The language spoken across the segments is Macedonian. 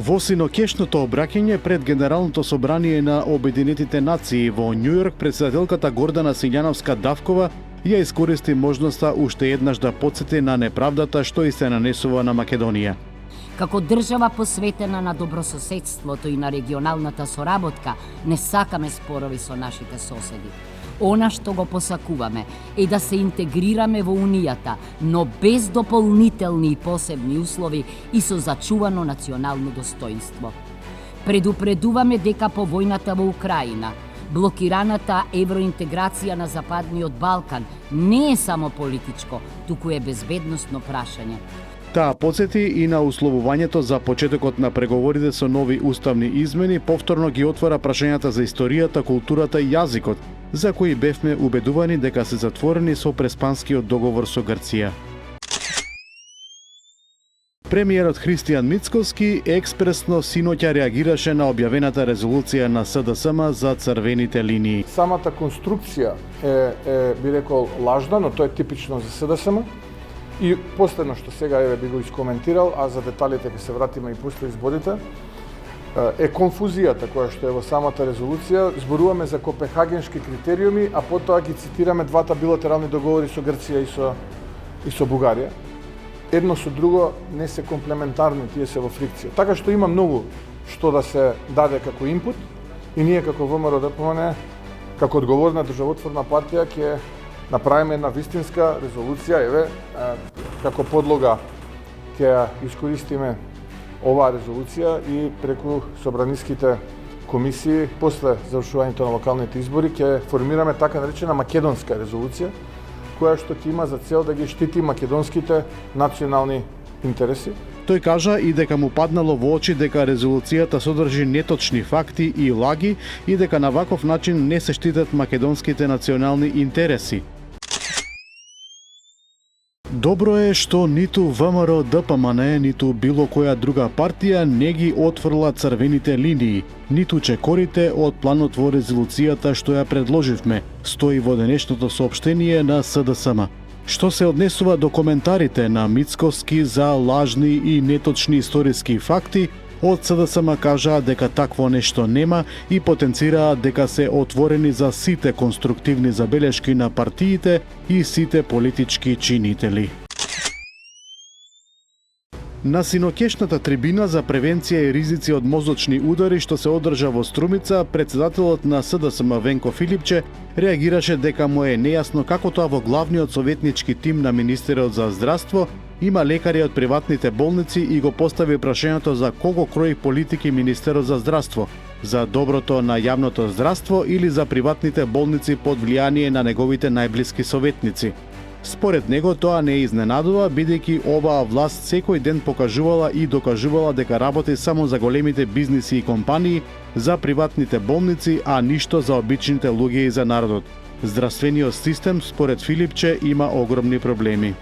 Во синокешното обраќање пред Генералното собрание на Обединетите нации во Њујорк, председателката Гордана Силјановска-Давкова ја искористи можноста уште еднаш да потсети на неправдата што и се нанесува на Македонија. Како држава посветена на добрососедството и на регионалната соработка, не сакаме спорови со нашите соседи. Она што го посакуваме е да се интегрираме во Унијата, но без дополнителни и посебни услови и со зачувано национално достоинство. Предупредуваме дека по војната во Украина, блокираната евроинтеграција на Западниот Балкан не е само политичко, туку е безбедносно прашање. Таа потсети и на условувањето за почетокот на преговорите со нови уставни измени, повторно ги отвора прашањата за историјата, културата и јазикот, за кои бевме убедувани дека се затворени со Преспанскиот договор со Грција. Премиерот Христијан Мицкоски експресно синоќа реагираше на објавената резолуција на СДСМ за црвените линии. Самата конструкција е би рекол лажна, но тоа е типично за СДСМ. И последно што сега би го искоментирал, а за деталите ќе се вратиме и после изборите, е конфузијата која што е во самата резолуција. Зборуваме за копенхагенски критериуми, а потоа ги цитираме двата билатерални договори со Грција и со Бугарија. Едно со друго не се комплементарни, тие се во фрикција. Така што има многу што да се даде како инпут и ние како ВМРО-ДПМН, како одговорна државотворна партија ќе направиме една вистинска резолуција, како подлога ќе ја искористиме оваа резолуција и преку собраниските комисии после завршувањето на локалните избори ќе формираме така наречена македонска резолуција, која што ќе има за цел да ги штити македонските национални интереси. Тој кажа и дека му паднало во очи дека резолуцијата содржи неточни факти и лаги и дека на ваков начин не се штитат македонските национални интереси. Добро е што ниту ВМРО-ДПМН, ниту било која друга партија не ги отфрла црвените линии, ниту чекорите од планот во резолуцијата што ја предложивме, стои во денешното соопштение на СДСМ. Што се однесува до коментарите на Мицкоски за лажни и неточни историски факти, од СДСМ кажаа дека такво нешто нема и потенцираа дека се отворени за сите конструктивни забелешки на партиите и сите политички чинители. На синокешната трибина за превенција и ризици од мозочни удари што се одржа во Струмица, председателот на СДСМ Венко Филипче реагираше дека му е нејасно како тоа во главниот советнички тим на Министерот за здравство има лекари од приватните болници и го постави прашањето за кого крои политики Министерот за здравство, за доброто на јавното здравство или за приватните болници под влијание на неговите најблиски советници. Според него тоа не изненадува, бидејќи оваа власт секој ден покажувала и докажувала дека работи само за големите бизниси и компании, за приватните болници, а ништо за обичните луѓе и за народот. Здравствениот систем, според Филипче, има огромни проблеми.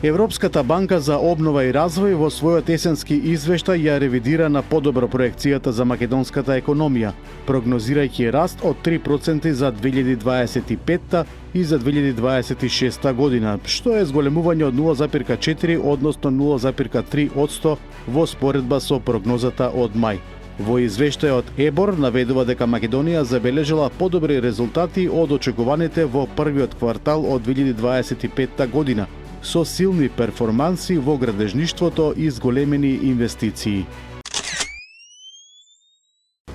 Европската банка за обнова и развој во својот есенски извештај ја ревидира на подобро проекцијата за македонската економија, прогнозирајќи раст од 3% за 2025 и за 2026 година, што е зголемување од 0,4 односно 0,3% во споредба со прогнозата од мај. Во извештајот ЕБОР наведува дека Македонија забележала подобри резултати од очекуваните во првиот квартал од 2025 година, со силни перформанси во градежништвото и зголемени инвестиции.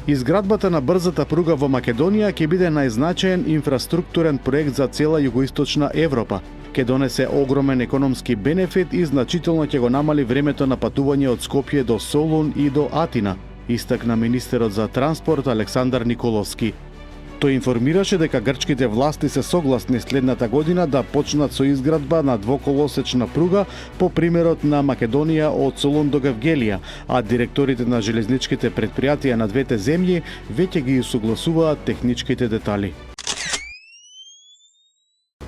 Изградбата на брзата пруга во Македонија ќе биде најзначаен инфраструктурен проект за цела југоисточна Европа. Ќе донесе огромен економски бенефит и значително ќе го намали времето на патување од Скопје до Солун и до Атина, истакна министерот за транспорт Александар Николовски. Тој информираше дека грчките власти се согласни следната година да почнат со изградба на двоколосечна пруга по примерот на Македонија од Солун до Гевгелија, а директорите на железничките предпријатија на двете земји веќе ги согласуваат техничките детали.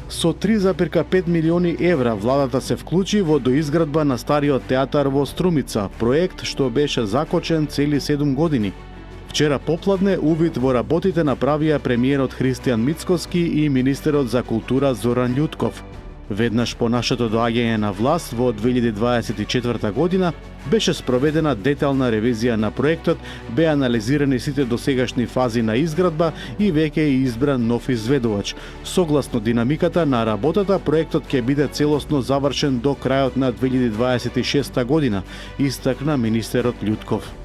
Со 3,5 милиони евра владата се вклучи во доизградба на стариот театар во Струмица, проект што беше закочен цели 7 години. Вчера попладне увид во работите направија премиерот Христијан Мицкоски и министерот за култура Зоран Љутков. Веднаш по нашето доаѓање на власт во 2024 година беше спроведена детална ревизија на проектот, беа анализирани сите досегашни фази на изградба и веќе е избран нов изведувач. Согласно динамиката на работата, проектот ќе биде целосно завршен до крајот на 2026 година, истакна министерот Љутков.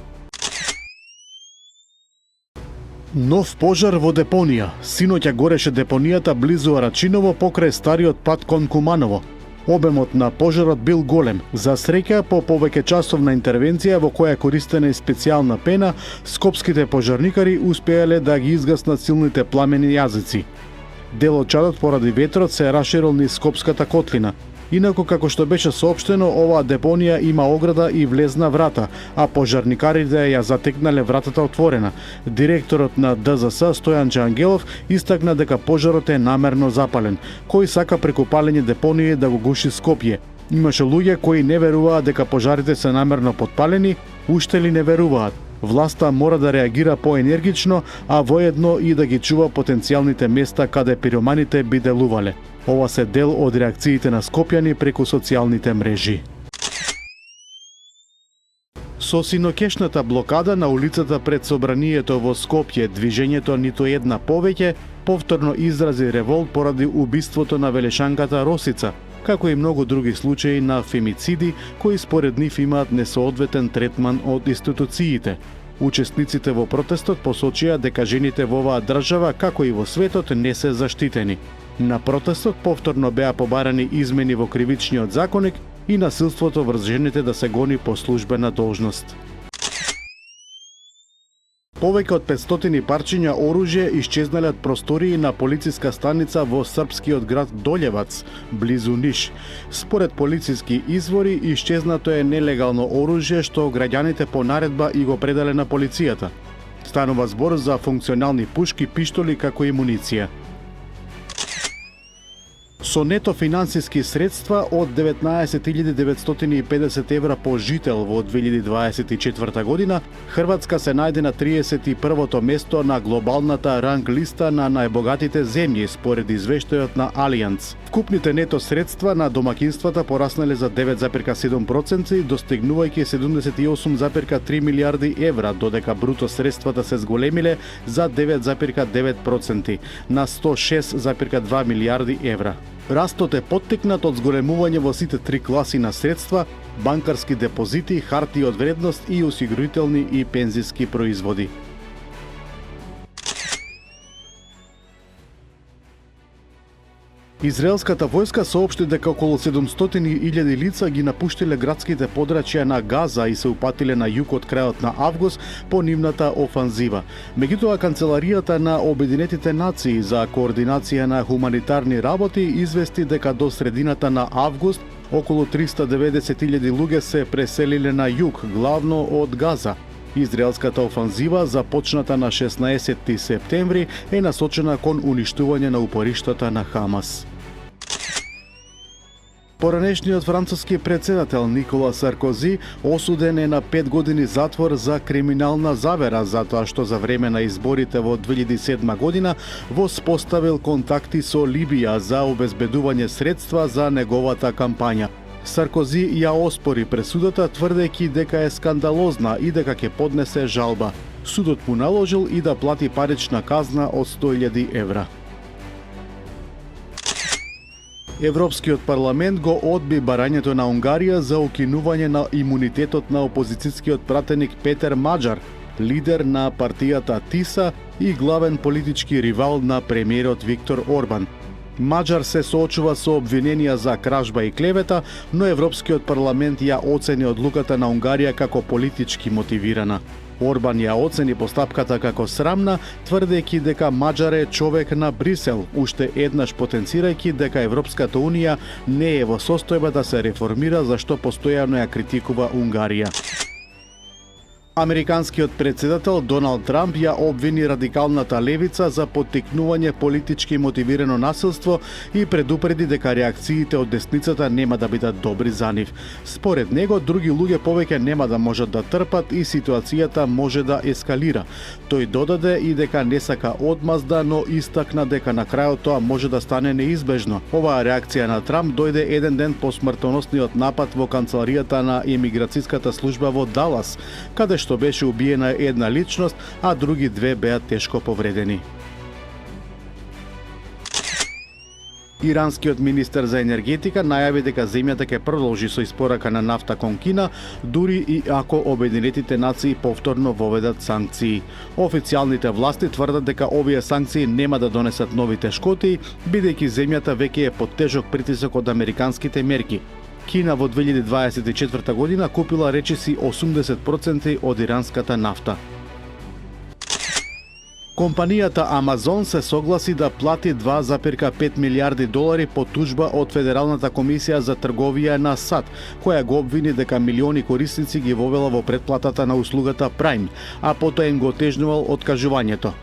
Нов пожар во депонија. Синоќа гореше депонијата близу Арачиново покрај стариот пат кон Куманово. Обемот на пожарот бил голем. За среќа, по повеќе часовна интервенција во која користена и специјална пена, скопските пожарникари успеале да ги изгаснат силните пламени јазици. Дел од чадот поради ветрот се раширил низ Скопската котлина. Инаку, како што беше соопштено, оваа депонија има ограда и влезна врата, а пожарникарите ја затекнале вратата отворена. Директорот на ДЗС Стојан Ангелов истакна дека пожарот е намерно запален, кој сака преку палење депонија да го гуши Скопје. Имаше луѓе кои не веруваат дека пожарите се намерно подпалени, уште ли не веруваат. Власта мора да реагира поенергично, а воедно и да ги чува потенцијалните места каде пироманите би делувале. Ова се дел од реакциите на скопјани преку социјалните мрежи. Со синокешната блокада на улицата пред собранието во Скопје, движењето ниту една повеќе повторно изрази револт поради убиството на велешанката Росица, како и многу други случаи на фемициди кои според нив имаат несоодветен третман од институциите. Учесниците во протестот посочија дека жените во оваа држава, како и во светот, не се заштитени. На протестот повторно беа побарани измени во кривичниот законник и насилството врз жените да се гони по службена должност. Повеќе од 500 парчиња оружје исчезнале од простории на полициска станица во српскиот град Долјевац, близу Ниш. Според полициски извори, исчезнато е нелегално оружје што граѓаните по наредба и го предале на полицијата. Станува збор за функционални пушки, пиштоли како и муниција. Со нето финансиски средства од 19.950 евра по жител во 2024 година, Хрватска се најде на 31-то место на глобалната ранг листа на најбогатите земји според извештајот на Алијанс. Вкупните нето средства на домакинствата пораснале за 9,7%, достигнувајќи 78,3 милиарди евра, додека бруто средствата се зголемиле за 9,9% на 106,2 милиарди евра. Растот е поттикнат од зголемување во сите три класи на средства, банкарски депозити, хартии од вредност и осигурителни и пензиски производи. Израелската војска соопшти дека околу 700.000 лица ги напуштиле градските подрачја на Газа и се упатиле на југ од крајот на август по нивната офанзива. Меѓутоа, Канцеларијата на Обединетите нации за координација на хуманитарни работи извести дека до средината на август околу 390.000 луѓе се преселиле на југ, главно од Газа. Израелската офанзива, започната на 16 септември, е насочена кон уништување на упориштата на Хамас. Поранешниот француски председател Никола Саркози осуден е на 5 години затвор за криминална завера затоа што за време на изборите во 2007 година воспоставил контакти со Либија за обезбедување средства за неговата кампања. Саркози ја оспори пресудата, тврдејќи дека е скандалозна и дека ќе поднесе жалба. Судот му наложил и да плати парична казна од 100.000 евра. Европскиот парламент го одби барањето на Унгарија за укинување на имунитетот на опозицијскиот пратеник Петер Маџар, лидер на партијата ТИСА и главен политички ривал на премиерот Виктор Орбан. Маџар се соочува со обвиненија за кражба и клевета, но Европскиот парламент ја оцени одлуката на Унгарија како политички мотивирана. Орбан ја оцени постапката како срамна, тврдејќи дека Маџар е човек на Брисел, уште еднаш потенцирајќи дека Европската унија не е во состојба да се реформира, зашто постојано ја критикува Унгарија. Американскиот председател Доналд Трамп ја обвини радикалната левица за поттикнување политички мотивирано насилство и предупреди дека реакциите од десницата нема да бидат добри за нив. Според него, други луѓе повеќе нема да можат да трпат и ситуацијата може да ескалира. Тој додаде и дека не сака одмазда, но истакна дека на крајот тоа може да стане неизбежно. Оваа реакција на Трамп дојде еден ден по смртоносниот напад во канцеларијата на имиграцијската служба во Далас, каде што беше убиена една личност, а други две беа тешко повредени. Иранскиот министер за енергетика најави дека земјата ќе продолжи со испорака на нафта кон Кина, дури и ако Обединетите нации повторно воведат санкции. Официјалните власти тврдат дека овие санкции нема да донесат нови тешкоти, бидејќи земјата веќе е под тежок притисок од американските мерки. Кина во 2024 година купила речиси 80% од иранската нафта. Компанијата Амазон се согласи да плати 2,5 милиарди долари по тужба од Федералната комисија за трговија на САД, која го обвини дека милиони корисници ги вовела во претплатата на услугата Prime, а потоа им го отежнувал откажувањето.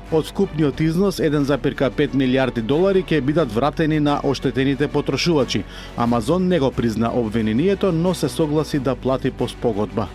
Од вкупниот износ 1,5 милиарди долари ќе бидат вратени на оштетените потрошувачи. Амазон не го призна обвинението, но се согласи да плати по спогодба.